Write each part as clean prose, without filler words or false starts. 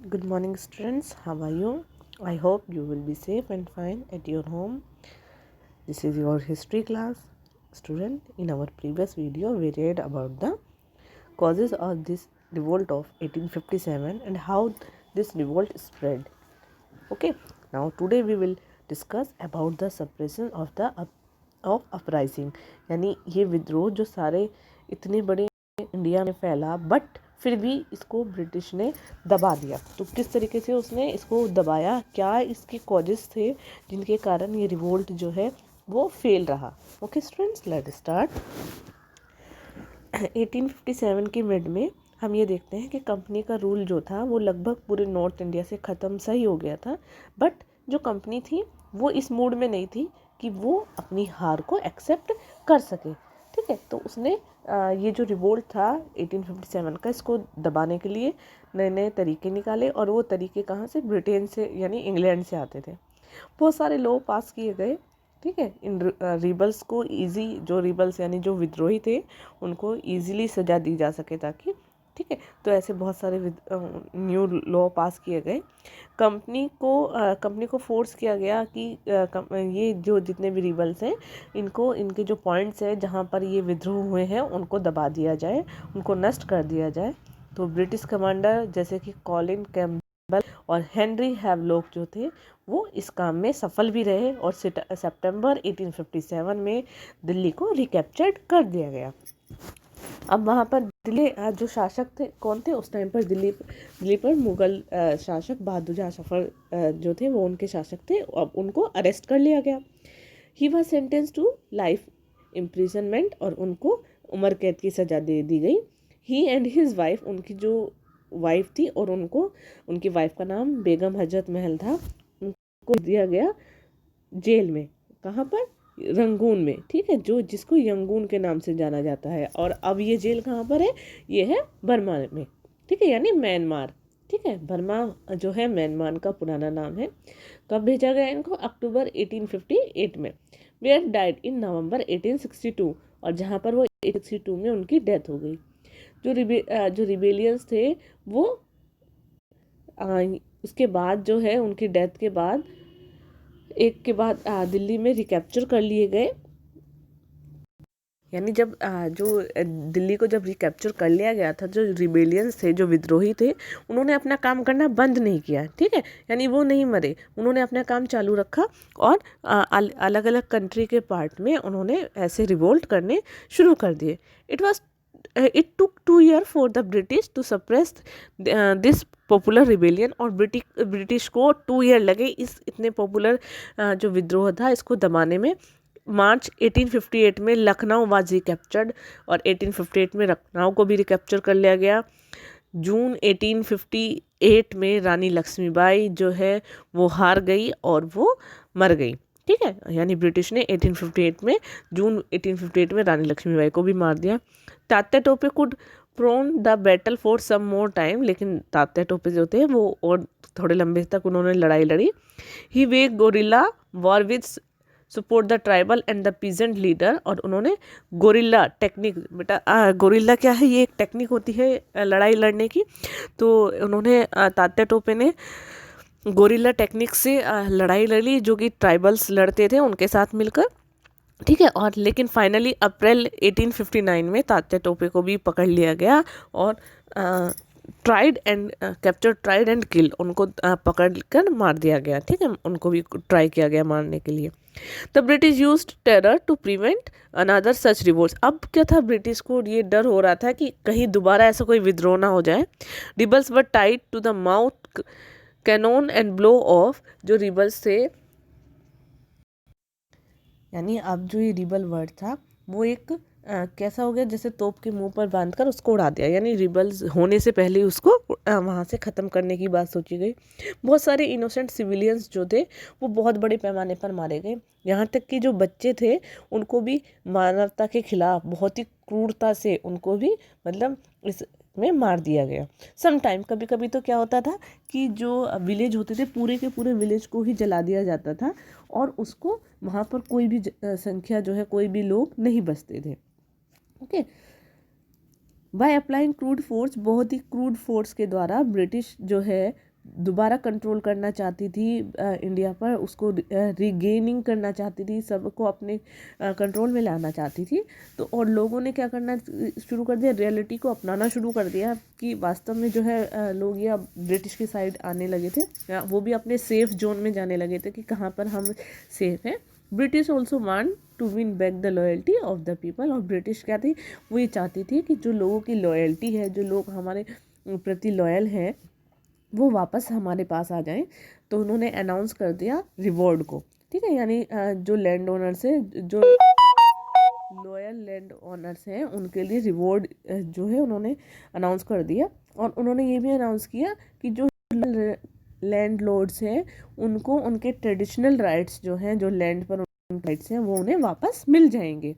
Good morning, students. How are you? I hope you will be safe and fine at your home. This is your history class. Student, in our previous video, we read about the causes of this revolt of 1857 and how this revolt spread. Okay, now today we will discuss about the suppression of the uprising. यानी ये विद्रोह जो सारे इतने बड़े India में फैला, but फिर भी इसको ब्रिटिश ने दबा दिया। तो किस तरीके से उसने इसको दबाया, क्या इसके कॉजेस थे जिनके कारण ये रिवोल्ट जो है वो फेल रहा। Okay students, let start. 1857 के मिड में हम ये देखते हैं कि कंपनी का रूल जो था वो लगभग पूरे नॉर्थ इंडिया से ख़त्म सही हो गया था, बट जो कंपनी थी वो इस मूड में नहीं थी कि वो अपनी हार को एक्सेप्ट कर सके। ठीक है, तो उसने ये जो रिवोल्ट था 1857 का, इसको दबाने के लिए नए नए तरीके निकाले, और वो तरीके कहाँ से, ब्रिटेन से यानी इंग्लैंड से आते थे। बहुत सारे लॉ पास किए गए। ठीक है, इन रिबल्स को इजी, जो रिबल्स यानी जो विद्रोही थे उनको इजीली सजा दी जा सके, ताकि ठीक है, तो ऐसे बहुत सारे न्यू लॉ पास किए गए। कंपनी को फोर्स किया गया कि ये जो जितने भी रिबल्स हैं इनको, इनके जो पॉइंट्स हैं जहाँ पर ये विद्रोह हुए हैं उनको दबा दिया जाए, उनको नष्ट कर दिया जाए। तो ब्रिटिश कमांडर जैसे कि कॉलिन कैम्पबेल और हेनरी हैवलॉक जो थे वो इस काम में सफल भी रहे, और सितंबर 1857 में दिल्ली को रिकैप्चर्ड कर दिया गया। अब वहाँ पर दिल्ली जो शासक थे कौन थे उस टाइम पर, दिल्ली पर मुगल शासक बहादुर शाह जफर जो थे वो उनके शासक थे। अब उनको अरेस्ट कर लिया गया। He was sentence to life imprisonment, और उनको उम्र कैद की सज़ा दे दी गई। ही एंड हिज वाइफ, उनकी जो वाइफ थी, और उनकी वाइफ का नाम बेगम हजरत महल था, उनको दिया गया जेल में। कहाँ पर? रंगून में। ठीक है, जो जिसको यंगून के नाम से जाना जाता है। और अब ये जेल कहाँ पर है? ये है बर्मा में। ठीक है, यानी म्यांमार। ठीक है, बर्मा जो है म्यांमार का पुराना नाम है। कब भेजा गया इनको? अक्टूबर 1858 में। वेयर डाइड इन नवंबर 1862, और जहाँ पर वो 1862 में उनकी डेथ हो गई। जो रिबेलियंस थे वो उसके बाद जो है, उनकी डेथ के बाद एक के बाद दिल्ली में रिकैप्चर कर लिए गए। यानी जब दिल्ली को जब रिकैप्चर कर लिया गया था, जो रिबेलियंस थे, जो विद्रोही थे, उन्होंने अपना काम करना बंद नहीं किया। ठीक है, यानी वो नहीं मरे, उन्होंने अपना काम चालू रखा, और अलग अलग कंट्री के पार्ट में उन्होंने ऐसे रिवोल्ट करने शुरू कर दिए। It took 2 years for the British to suppress this popular rebellion, और ब्रिटिश को 2 years लगे इस इतने पॉपुलर जो विद्रोह था इसको दबाने में। मार्च 1858 में लखनऊ वाज रिकैप्चर्ड, और 1858 में लखनऊ को भी रिकैप्चर कर लिया गया। जून 1858 में रानी लक्ष्मीबाई जो है वो हार गई और वो मर गई। ठीक है, यानी ब्रिटिश ने 1858 में, जून 1858 में रानी लक्ष्मीबाई को भी मार दिया। Tatya Tope could prone the battle for some more time, लेकिन तात्या टोपे जो थे वो और थोड़े लंबे तक उन्होंने लड़ाई लड़ी। He wage guerrilla war with support the tribal and the peasant leader, और उन्होंने गोरिल्ला टेक्निक, बेटा गोरिल्ला क्या है? ये एक टेक्निक होती है लड़ाई लड़ने की। तो उन्होंने तात्या टोपे ने गोरिल्ला टेक्निक से लड़ाई लड़ी, जो कि ट्राइबल्स लड़ते थे उनके साथ मिलकर। ठीक है, और लेकिन फाइनली अप्रैल 1859 में तात्या टोपे को भी पकड़ लिया गया, और ट्राइड एंड किल, उनको पकड़ कर मार दिया गया। ठीक है, उनको भी ट्राई किया गया मारने के लिए। The British used terror to prevent another such revolts. अब क्या था, ब्रिटिश को ये डर हो रहा था कि कहीं दोबारा ऐसा कोई विद्रोह ना हो जाए। Rebels were tied to the mouth cannon and blow off, जो रिबल्स थे, यानी अब जो ये रिबल वर्ड था वो एक कैसा हो गया, जैसे तोप के मुंह पर बांधकर उसको उड़ा दिया, यानी रिबल्स होने से पहले ही उसको वहाँ से ख़त्म करने की बात सोची गई। बहुत सारे इनोसेंट सिविलियंस जो थे वो बहुत बड़े पैमाने पर मारे गए। यहाँ तक कि जो बच्चे थे उनको भी मानवता के खिलाफ बहुत ही क्रूरता से उनको भी, मतलब इस में मार दिया गया। सम टाइम कभी कभी तो क्या होता था कि जो विलेज होते थे पूरे के पूरे विलेज को ही जला दिया जाता था, और उसको वहाँ पर कोई भी संख्या जो है, कोई भी लोग नहीं बचते थे। Okay, by applying crude force, बहुत ही क्रूड फोर्स के द्वारा ब्रिटिश जो है दोबारा कंट्रोल करना चाहती थी इंडिया पर, उसको रिगेनिंग करना चाहती थी, सबको अपने कंट्रोल में लाना चाहती थी। तो और लोगों ने क्या करना शुरू कर दिया, रियलिटी को अपनाना शुरू कर दिया कि वास्तव में जो है लोग ये अब ब्रिटिश की साइड आने लगे थे, वो भी अपने सेफ जोन में जाने लगे थे कि कहाँ पर हम सेफ हैं। British also want to win back the loyalty of the people. और ब्रिटिश क्या थी, वो ये चाहती थी कि जो लोगों की लॉयल्टी है, जो लोग हमारे प्रति लॉयल हैं, वो वापस हमारे पास आ जाएं। तो उन्होंने अनाउंस कर दिया रिवॉर्ड को, ठीक है, यानी जो लैंड ओनर्स है, जो लॉयल लैंड ओनर्स हैं, उनके लिए रिवॉर्ड जो है उन्होंने अनाउंस कर दिया। और उन्होंने ये भी अनाउंस किया कि जो लैंड लॉर्ड्स हैं उनको उनके ट्रेडिशनल राइट्स जो हैं, जो लैंड पर उनके राइट्स हैं, वो उन्हें वापस मिल जाएंगे।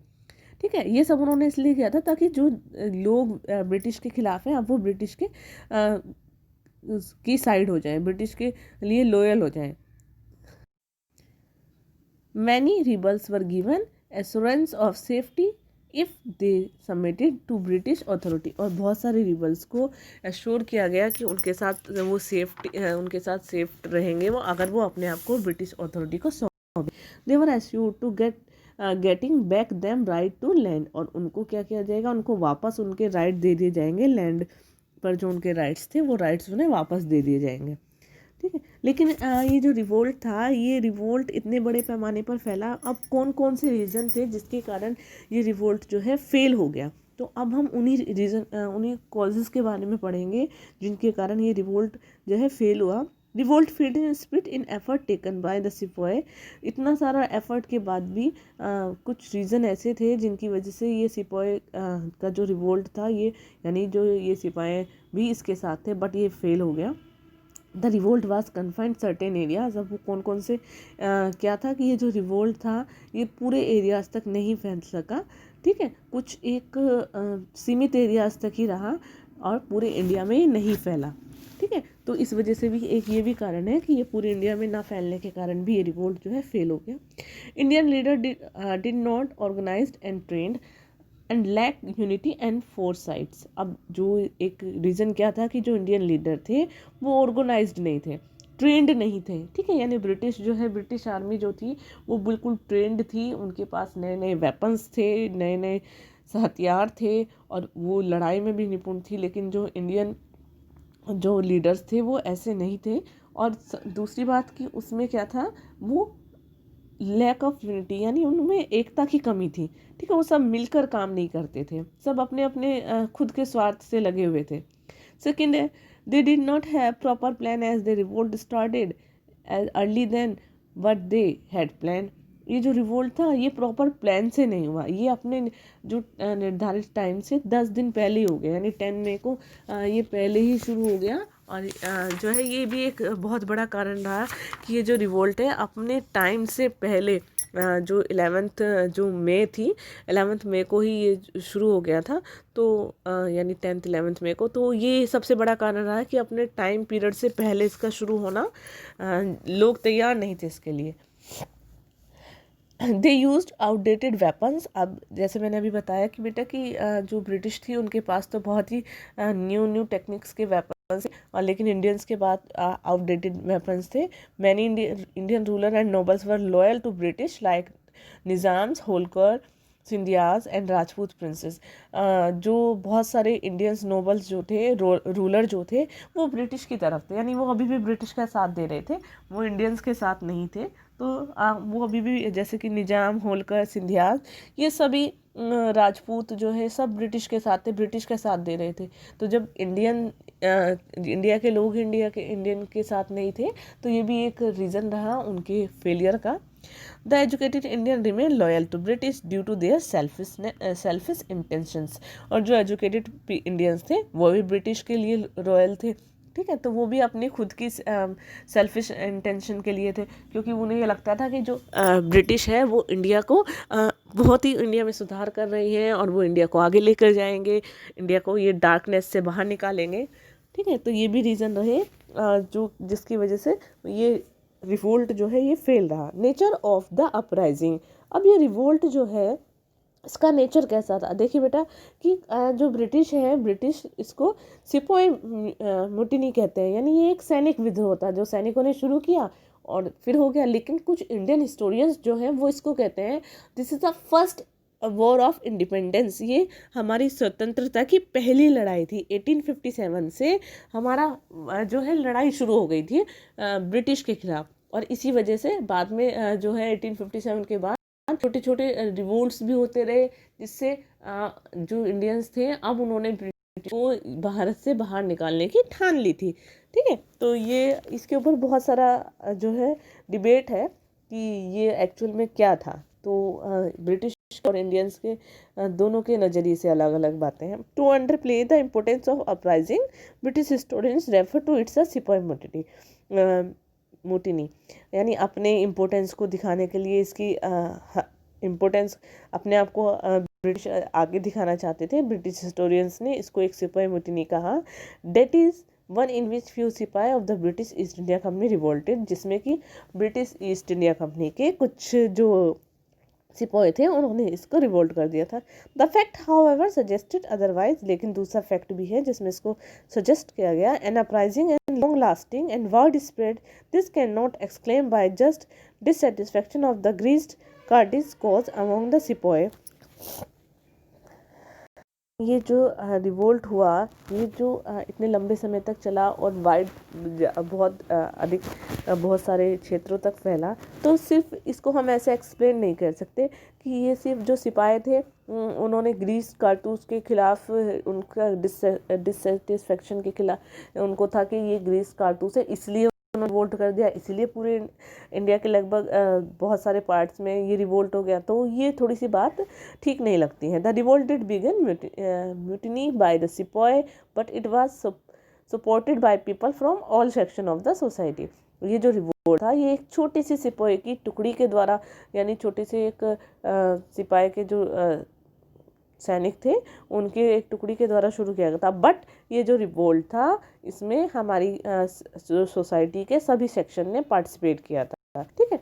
ठीक है, ये सब उन्होंने इसलिए किया था ताकि जो लोग ब्रिटिश के खिलाफ हैं, अब वो ब्रिटिश के की साइड हो जाए, ब्रिटिश के लिए लॉयल हो जाए। Many rebels were given assurance of safety if they submitted to British authority. और बहुत सारे रिबल्स को एश्योर किया गया कि उनके साथ वो उनके साथ सेफ रहेंगे वो, अगर वो अपने आप को ब्रिटिश अथॉरिटी को सौंप। They were assure to getting back them right to land. और उनको क्या किया जाएगा, उनको वापस उनके राइट दे दिए जाएंगे, लैंड पर जो उनके राइट्स थे वो राइट्स उन्हें वापस दे दिए जाएंगे। ठीक है, लेकिन ये जो रिवोल्ट था, ये रिवोल्ट इतने बड़े पैमाने पर फैला। अब कौन कौन से रीज़न थे जिसके कारण ये रिवोल्ट जो है फेल हो गया, तो अब हम उन्हीं कॉजेज़ के बारे में पढ़ेंगे जिनके कारण ये रिवोल्ट जो है फेल हुआ। Revolt failed in spirit in effort taken by the सिपाही। इतना सारा एफर्ट के बाद भी कुछ रीज़न ऐसे थे जिनकी वजह से ये सिपाही का जो रिवोल्ट था, ये यानी जो ये सिपाही भी इसके साथ थे, बट ये फेल हो गया। The revolt was confined certain areas. अब वो कौन कौन से क्या था कि ये जो रिवोल्ट था ये पूरे एरियाज तक नहीं फैल सका। ठीक है, कुछ एक सीमित एरियाज तक ही रहा और पूरे इंडिया में ये नहीं फैला। ठीक है, तो इस वजह से भी एक ये भी कारण है कि ये पूरे इंडिया में ना फैलने के कारण भी ये रिवोल्ट जो है फेल हो गया। Indian leader did not organized and trained and lack unity and foresights. अब जो एक रीज़न क्या था कि जो इंडियन लीडर थे वो ऑर्गेनाइज्ड नहीं थे, ट्रेंड नहीं थे। ठीक है, यानी ब्रिटिश जो है, ब्रिटिश आर्मी जो थी वो बिल्कुल ट्रेंड थी, उनके पास नए नए वेपन्स थे, नए नए हथियार थे और वो लड़ाई में भी निपुण थी। लेकिन जो इंडियन जो लीडर्स थे वो ऐसे नहीं थे। और दूसरी बात कि उसमें क्या था, वो लैक ऑफ यूनिटी, यानी उनमें एकता की कमी थी। ठीक है, वो सब मिलकर काम नहीं करते थे, सब अपने अपने खुद के स्वार्थ से लगे हुए थे। सेकेंड है, they did not have proper plan as they revolt started as early than what they had plan. ये जो रिवोल्ट था ये प्रॉपर प्लान से नहीं हुआ, ये अपने जो निर्धारित टाइम से 10 दिन पहले ही हो गया, यानी 10 मई को ये पहले ही शुरू हो गया। और जो है ये भी एक बहुत बड़ा कारण रहा कि ये जो रिवोल्ट है अपने टाइम से पहले जो 11th जो मई थी, 11th मई को ही ये शुरू हो गया था। तो यानी 10th 11th मई को, तो ये सबसे बड़ा कारण रहा कि अपने टाइम पीरियड से पहले इसका शुरू होना, लोग तैयार नहीं थे इसके लिए। They used outdated weapons. अब जैसे मैंने अभी बताया कि बेटा कि जो ब्रिटिश थी उनके पास तो बहुत ही न्यू टेक्निक्स के वेपन्स, और लेकिन इंडियंस के पास आउटडेटेड वेपन्स थे। Many Indian ruler and nobles were loyal to British like Nizams, Holkar, Scindias and Rajput princes. जो बहुत सारे इंडियंस नोबल्स जो थे, रूलर जो थे, वो ब्रिटिश की तरफ थे, यानी वो अभी भी ब्रिटिश का साथ दे रहे थे, वो इंडियंस के साथ नहीं थे। तो वो अभी भी जैसे कि निजाम, होलकर, सिंधियाज, ये सभी राजपूत जो है सब ब्रिटिश के साथ थे, ब्रिटिश का साथ दे रहे थे। तो जब इंडिया के लोग इंडियन के साथ नहीं थे, तो ये भी एक रीज़न रहा उनके फेलियर का। The educated Indian remain loyal to British due to their selfish intentions. और जो एजुकेटेड इंडियंस थे वो भी ब्रिटिश के लिए रॉयल थे। ठीक है, तो वो भी अपनी खुद की सेल्फिश इंटेंशन के लिए थे, क्योंकि उन्हें ये लगता था कि जो ब्रिटिश है वो इंडिया को बहुत ही इंडिया में सुधार कर रही है और वो इंडिया को आगे लेकर जाएंगे, इंडिया को ये डार्कनेस से बाहर निकालेंगे। ठीक है, तो ये भी रीज़न रहे जो जिसकी वजह से ये रिवोल्ट जो है ये फेल रहा। Nature of the uprising. अब ये रिवोल्ट जो है इसका नेचर कैसा था, देखिए बेटा कि जो ब्रिटिश है, ब्रिटिश इसको सिपोई मुटिनी कहते हैं, यानी ये एक सैनिक विद्रोह था जो सैनिकों ने शुरू किया और फिर हो गया। लेकिन कुछ इंडियन हिस्टोरियंस जो हैं वो इसको कहते हैं this is the first war of independence, ये हमारी स्वतंत्रता की पहली लड़ाई थी। 1857 से हमारा जो है लड़ाई शुरू हो गई थी ब्रिटिश के खिलाफ, और इसी वजह से बाद में जो है 1857 के बाद छोटे छोटे रिवोल्ट्स भी होते रहे, जिससे जो इंडियंस थे अब उन्होंने ब्रिटिश को भारत से बाहर निकालने की ठान ली थी। ठीक है, तो ये इसके ऊपर बहुत सारा जो है डिबेट है कि ये एक्चुअल में क्या था। तो ब्रिटिश और इंडियंस के दोनों के नज़रिए से अलग अलग बातें हैं। To underplay the importance of uprising, British historians refer to its a sipahi mutiny, यानी अपने इम्पोर्टेंस को दिखाने के लिए इसकी इम्पोर्टेंस अपने आप को ब्रिटिश आगे दिखाना चाहते थे। ब्रिटिश हिस्टोरियंस ने इसको एक सिपाही मुटिनी कहा। That is one in which few sipahi of the British East India Company revolted, जिसमें कि ब्रिटिश ईस्ट इंडिया कंपनी के कुछ जो सिपाही थे उन्होंने इसको रिवोल्ट कर दिया था। The fact however suggested otherwise, लेकिन दूसरा फैक्ट भी है जिसमें इसको सजेस्ट किया गया। An uprising and long lasting and wide spread, this can not explain by just dissatisfaction of the greased cartridges cause among the sipahi. ये जो रिवोल्ट हुआ, ये जो इतने लंबे समय तक चला और वाइड बहुत अधिक बहुत सारे क्षेत्रों तक फैला, तो सिर्फ इसको हम ऐसे एक्सप्लेन नहीं कर सकते कि ये सिर्फ जो सिपाही थे उन्होंने ग्रीस कारतूस के खिलाफ उनका डिससेटिस्फेक्शन के खिलाफ उनको था कि ये ग्रीस कारतूस है इसलिए उन्होंने रिवोल्ट कर दिया, इसीलिए पूरे इंडिया के लगभग बहुत सारे पार्ट्स में ये रिवोल्ट हो गया। तो ये थोड़ी सी बात ठीक नहीं लगती है। The revolt did begin mutiny by the sipahi but it was supported by people from all section of the society. ये जो रिवोल्ट था ये एक छोटी सी सिपाही की टुकड़ी के द्वारा, यानी छोटे से एक सिपाही के जो सैनिक थे उनके एक टुकड़ी के द्वारा शुरू किया गया था। बट ये जो रिवोल्ट था इसमें हमारी जो सोसाइटी के सभी सेक्शन ने पार्टिसिपेट किया था। ठीक है,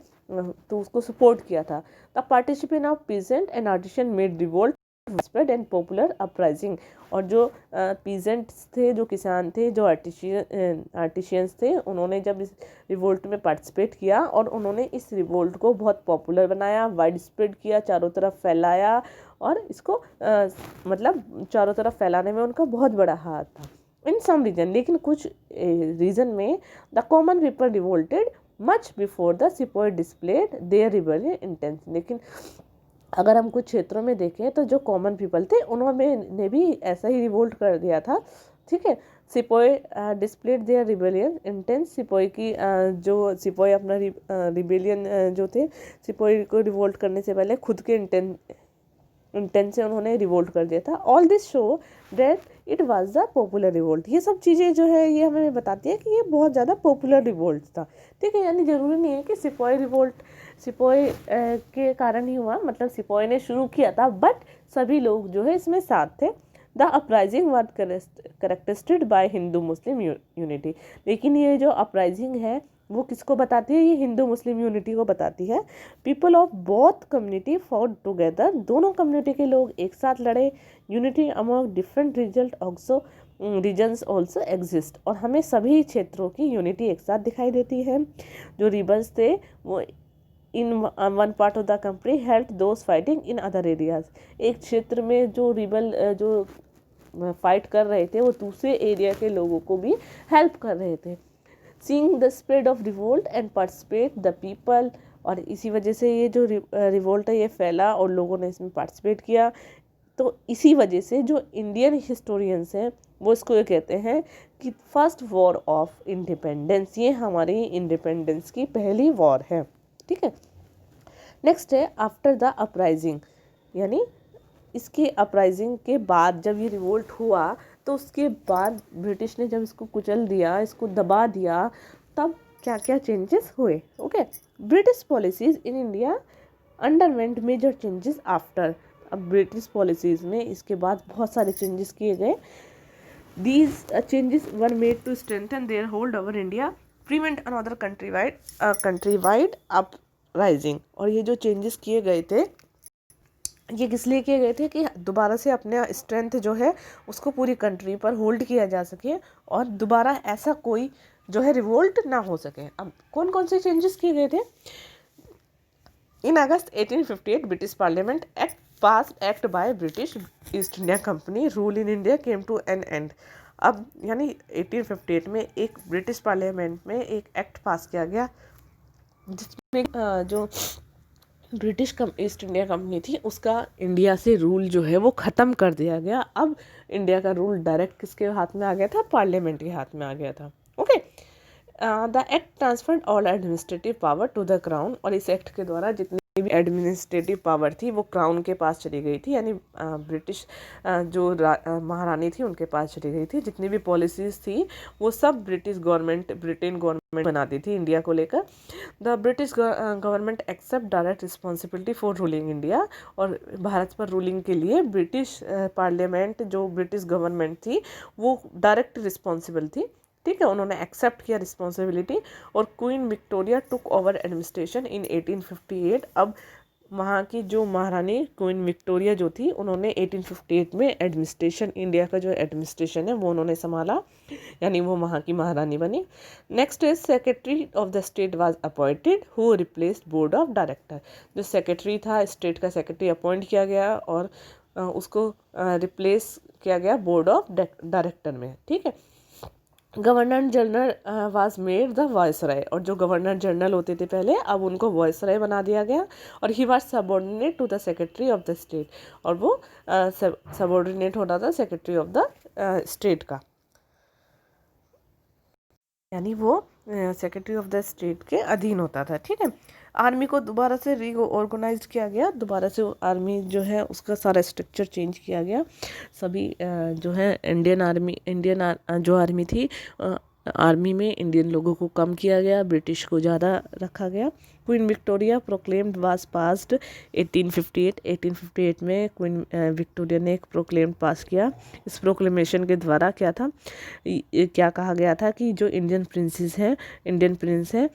तो उसको सपोर्ट किया था। The participation of peasant and artisan made revolt spread and popular uprising. और जो पीजेंट्स थे, जो किसान थे, जो आर्टिशियंस थे, उन्होंने जब इस रिवोल्ट में पार्टिसिपेट किया और उन्होंने इस रिवोल्ट को बहुत पॉपुलर बनाया, वाइड स्प्रेड किया, चारों तरफ फैलाया, और इसको मतलब चारों तरफ फैलाने में उनका बहुत बड़ा हाथ था। इन सम रीजन, लेकिन कुछ रीजन में the common people revolted much before the सिपाही डिस्प्लेड देयर रिबेलियन इंटेंस। लेकिन अगर हम कुछ क्षेत्रों में देखें तो जो कॉमन पीपल थे उन्होंने भी ऐसा ही रिवोल्ट कर दिया था। ठीक है, सिपाही डिस्प्लेड देयर रिबेलियन इंटेंस, सिपाही की जो सिपाही अपना रिबेलियन जो थे, सिपाही को रिवोल्ट करने से पहले खुद के इंटेंस से उन्होंने रिवोल्ट कर दिया था। All this show that it was the popular revolt. ये सब चीज़ें जो है ये हमें बताती है कि ये बहुत ज़्यादा पॉपुलर रिवोल्ट था। ठीक है, यानी ज़रूरी नहीं है कि सिपाही रिवोल्ट सिपाही के कारण ही हुआ, मतलब सिपाही ने शुरू किया था, बट सभी लोग जो है इसमें साथ थे। The uprising was characterised by Hindu Muslim unity. लेकिन ये जो अपराइजिंग है वो किसको बताती है? ये हिंदू मुस्लिम यूनिटी को बताती है। People of both community fought together, दोनों कम्युनिटी के लोग एक साथ लड़े। Unity among different result also reasons also exist, और हमें सभी क्षेत्रों की यूनिटी एक साथ दिखाई देती है। जो रिबल्स थे वो in one part of the country help those fighting in other areas. एक क्षेत्र में जो रिबल जो फाइट कर रहे थे वो दूसरे एरिया के लोगों को भी हेल्प कर रहे थे। Seeing the spread of revolt and participate the people, और इसी वजह से ये जो रिवोल्ट है ये फैला और लोगों ने इसमें पार्टिसिपेट किया। तो इसी वजह से जो इंडियन हिस्टोरियंस हैं वो इसको ये कहते हैं कि फर्स्ट वॉर ऑफ इंडिपेंडेंस, ये हमारी इंडिपेंडेंस की पहली वॉर है। ठीक है, नेक्स्ट है आफ्टर द अपराइजिंग, यानी इसके अपराइजिंग के बाद जब ये रिवोल्ट हुआ तो उसके बाद ब्रिटिश ने जब इसको कुचल दिया, इसको दबा दिया, तब क्या क्या चेंजेस हुए। Okay, British policies in India underwent major changes after. अब ब्रिटिश पॉलिसीज़ में इसके बाद बहुत सारे चेंजेस किए गए। These changes were made to strengthen their hold over India, prevent another countrywide uprising. और ये जो चेंजेस किए गए थे ये किस लिए किए गए थे कि दोबारा से अपने स्ट्रेंथ जो है उसको पूरी कंट्री पर होल्ड किया जा सके और दोबारा ऐसा कोई जो है रिवोल्ट ना हो सके। अब कौन कौन से चेंजेस किए गए थे? In August 1858 British parliament act pass act by British East India company rule in India came to an end. अब यानी 1858 में एक ब्रिटिश पार्लियामेंट में एक एक्ट पास किया गया जिसमें जो ब्रिटिश ईस्ट इंडिया कंपनी थी उसका इंडिया से रूल जो है वो ख़त्म कर दिया गया। अब इंडिया का रूल डायरेक्ट किसके हाथ में आ गया था? पार्लियामेंट के हाथ में आ गया था। Okay, the act transferred all administrative power to the crown. और इस एक्ट के द्वारा जितनी भी एडमिनिस्ट्रेटिव पावर थी वो क्राउन के पास चली गई थी, यानी ब्रिटिश जो महारानी थी उनके पास चली गई थी। जितनी भी पॉलिसीज़ थी वो सब ब्रिटेन गवर्नमेंट बनाती थी इंडिया को लेकर। The British government accept direct responsibility for ruling India. और भारत पर रूलिंग के लिए ब्रिटिश पार्लियामेंट जो ब्रिटिश गवर्नमेंट थी वो डायरेक्ट रिस्पॉन्सिबल थी। ठीक है, उन्होंने एक्सेप्ट किया रिस्पॉन्सिबिलिटी। और Queen Victoria took over administration in 1858। अब वहाँ की जो महारानी क्वीन विक्टोरिया जो थी उन्होंने 1858 में एडमिनिस्ट्रेशन, इंडिया का जो एडमिनिस्ट्रेशन है वो उन्होंने संभाला, यानी वो वहाँ की महारानी बनी। Next is secretary of the state was appointed who replaced board of director. जो सेक्रेटरी था, स्टेट का सेक्रेटरी अपॉइंट किया गया और उसको रिप्लेस किया गया बोर्ड ऑफ डायरेक्टर में। ठीक है, governor general was made the viceroy. और जो गवर्नर जनरल होते थे पहले, अब उनको वायसराय बना दिया गया। और he was subordinate to the secretary of the state. और वो सबऑर्डिनेट होता था सेक्रेटरी ऑफ द स्टेट का, यानी वो सेक्रेटरी ऑफ द स्टेट के अधीन होता था। ठीक है, आर्मी को दोबारा से रीऑर्गेनाइज किया गया। दोबारा से आर्मी जो है उसका सारा स्ट्रक्चर चेंज किया गया। सभी जो है जो आर्मी थी, आर्मी में इंडियन लोगों को कम किया गया, ब्रिटिश को ज़्यादा रखा गया। Queen Victoria proclaimed was passed 1858 में क्वीन विक्टोरिया ने एक प्रोक्लेम पास किया। इस प्रोक्लेमेशन के द्वारा क्या था, क्या कहा गया था कि जो इंडियन प्रिंस हैं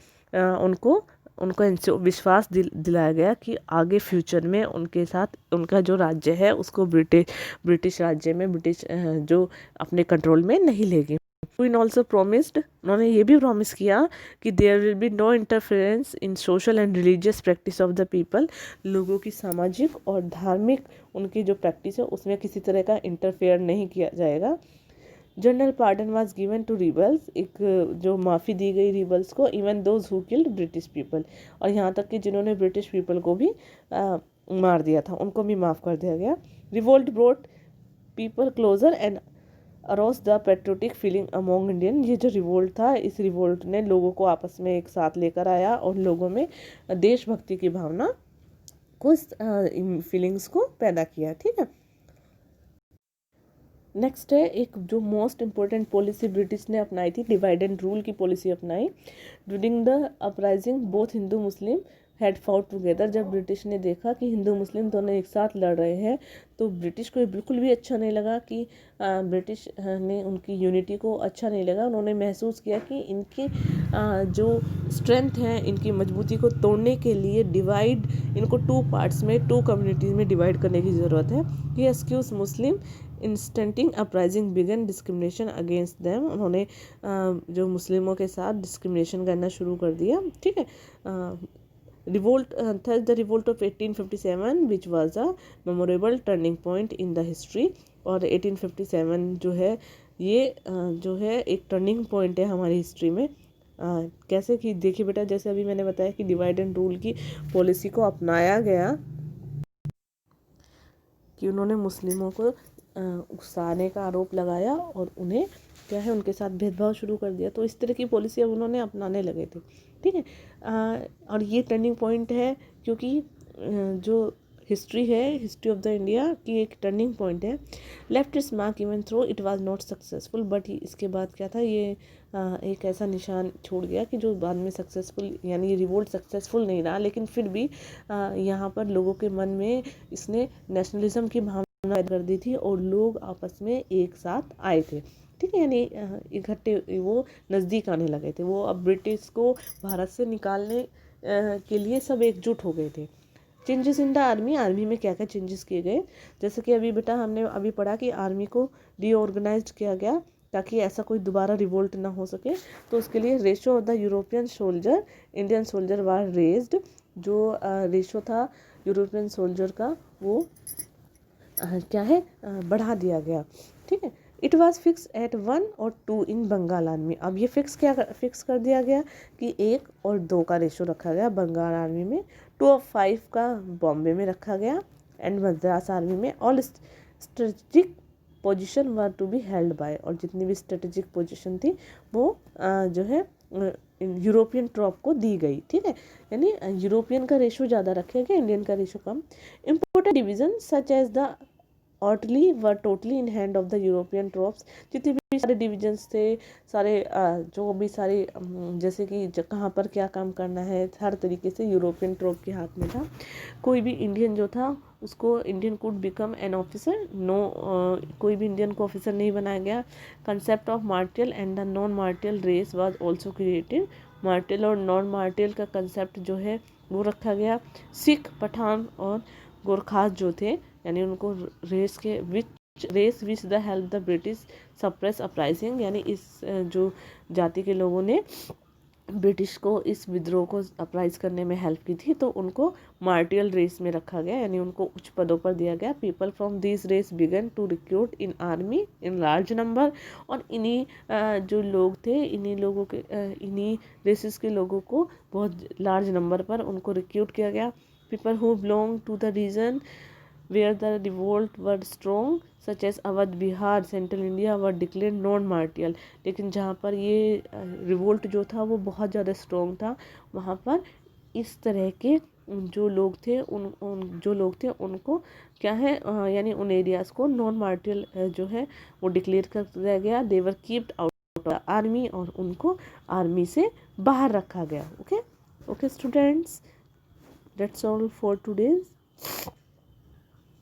उनको विश्वास दिलाया गया कि आगे फ्यूचर में उनके साथ उनका जो राज्य है उसको ब्रिटिश राज्य में ब्रिटिश जो अपने कंट्रोल में नहीं लेगी। क्वीन ऑल्सो प्रोमिस्ड, उन्होंने ये भी प्रॉमिस किया कि there will be no interference in social and religious practice of the people. लोगों की सामाजिक और धार्मिक उनकी जो प्रैक्टिस है उसमें किसी तरह का इंटरफेयर नहीं किया जाएगा। General pardon was given to rebels, एक जो माफ़ी दी गई रिबल्स को, even those who killed British people. और यहाँ तक कि जिन्होंने ब्रिटिश पीपल को भी मार दिया था उनको भी माफ़ कर दिया गया। Revolt brought people closer and Eros the patriotic feeling among Indian. ये जो रिवोल्ट था, इस रिवोल्ट ने लोगों को आपस में एक साथ लेकर आया और लोगों में देशभक्ति की भावना को फीलिंग्स को पैदा किया। ठीक है, नेक्स्ट है एक जो मोस्ट इम्पोर्टेंट पॉलिसी ब्रिटिश ने अपनाई थी, डिवाइड एंड रूल की पॉलिसी अपनाई। During the uprising both Hindu Muslim had fought together. जब ब्रिटिश ने देखा कि हिंदू मुस्लिम दोनों एक साथ लड़ रहे हैं तो ब्रिटिश को बिल्कुल भी अच्छा नहीं लगा, कि ब्रिटिश ने उनकी यूनिटी को अच्छा नहीं लगा। उन्होंने महसूस किया कि इनकी जो स्ट्रेंथ है, इनकी मजबूती को तोड़ने के लिए इनको टू पार्ट्स में, टू कम्युनिटीज़ में डिवाइड करने की ज़रूरत है। He accused Muslim instigating uprising began discrimination against them. उन्होंने जो मुस्लिमों के साथ डिस्क्रिमिनेशन करना शुरू कर दिया। ठीक है, रिवोल्ट था the revolt of 1857 which was a memorable turning point in the history. और 1857 जो है ये जो है एक टर्निंग पॉइंट है हमारी हिस्ट्री में। कैसे कि देखिए बेटा, जैसे अभी मैंने बताया कि डिवाइड एंड रूल की पॉलिसी को अपनाया गया, कि उन्होंने मुस्लिमों को उकसाने का आरोप लगाया और उन्हें क्या है उनके साथ भेदभाव शुरू कर दिया। तो इस तरह की पॉलिसी अब उन्होंने अपनाने लगे थे। ठीक है, और ये टर्निंग पॉइंट है क्योंकि जो हिस्ट्री है, हिस्ट्री ऑफ द इंडिया की एक टर्निंग पॉइंट है। Left its mark even though it was not successful, but इसके बाद क्या था, ये एक ऐसा निशान छोड़ गया कि जो बाद में सक्सेसफुल, यानी ये रिवोल्ट सक्सेसफुल नहीं रहा, लेकिन फिर भी यहाँ पर लोगों के मन में इसने नेशनलिज्म की भावना पैदा कर दी थी और लोग आपस में एक साथ आए थे। ठीक है, यानी इकट्ठे वो नज़दीक आने लगे थे। वो अब ब्रिटिश को भारत से निकालने के लिए सब एकजुट हो गए थे। Changes in the army, army में क्या क्या चेंजेस किए गए, जैसे कि अभी बेटा हमने अभी पढ़ा कि आर्मी को रीऑर्गेनाइज किया गया ताकि ऐसा कोई दोबारा रिवोल्ट ना हो सके। तो उसके लिए ratio of the European soldier Indian soldier war raised, जो रेशो था यूरोपियन सोल्जर का वो क्या है बढ़ा दिया गया। ठीक है, इट वॉज फिक्स एट 1 और 2 इन बंगाल आर्मी। अब ये फिक्स कर दिया गया कि 1 और 2 का रेशो रखा गया बंगाल आर्मी में, 2 और 5 का बॉम्बे में रखा गया, एंड मद्रास आर्मी में all strategic position were to be held by, और जितनी भी स्ट्रेटेजिक पोजीशन थी वो जो है यूरोपियन ट्रॉप को दी गई। ठीक है, यानी यूरोपियन का रेशो ज़्यादा रखा गया, इंडियन का रेशो कम। Important division such as the artillery were totally in hand of the European troops, जितने भी सारे डिविजन्स थे, सारे जो भी सारे जैसे कि कहाँ पर क्या काम करना है, हर तरीके से यूरोपियन ट्रॉप के हाथ में था। कोई भी इंडियन जो था उसको Indian could become an officer, no कोई भी इंडियन को ऑफिसर नहीं बनाया गया। Concept of martial and the non martial race was also created, martial और नॉन मार्टियल का कंसेप्ट जो है वो रखा गया। सिख, पठान और गोरखास जो थे, यानी उनको race which the help the British suppress uprising, यानी इस जो जाति के लोगों ने ब्रिटिश को इस विद्रोह को अपराइज करने में हेल्प की थी, तो उनको मार्टियल रेस में रखा गया, यानी उनको उच्च पदों पर दिया गया। People from this race began to recruit in army in large number, और इन्हीं जो लोग थे, इन्हीं रेसेस के लोगों को बहुत लार्ज नंबर पर उनको रिक्रूट किया गया। People who belong to the region where the revolt were strong such as Awadh, Bihar, central India were declared non martial, लेकिन जहाँ पर ये रिवोल्ट जो था वो बहुत ज़्यादा स्ट्रॉन्ग था, वहाँ पर इस तरह के जो लोग थे जो लोग थे उनको क्या है यानी उन एरियाज़ को नॉन मार्टियल जो है वो डिक्लेयर कर दिया गया। देवर कीप्ड आउट ऑफ आर्मी, और उनको आर्मी से बाहर रखा गया। Okay students, that's all for today's.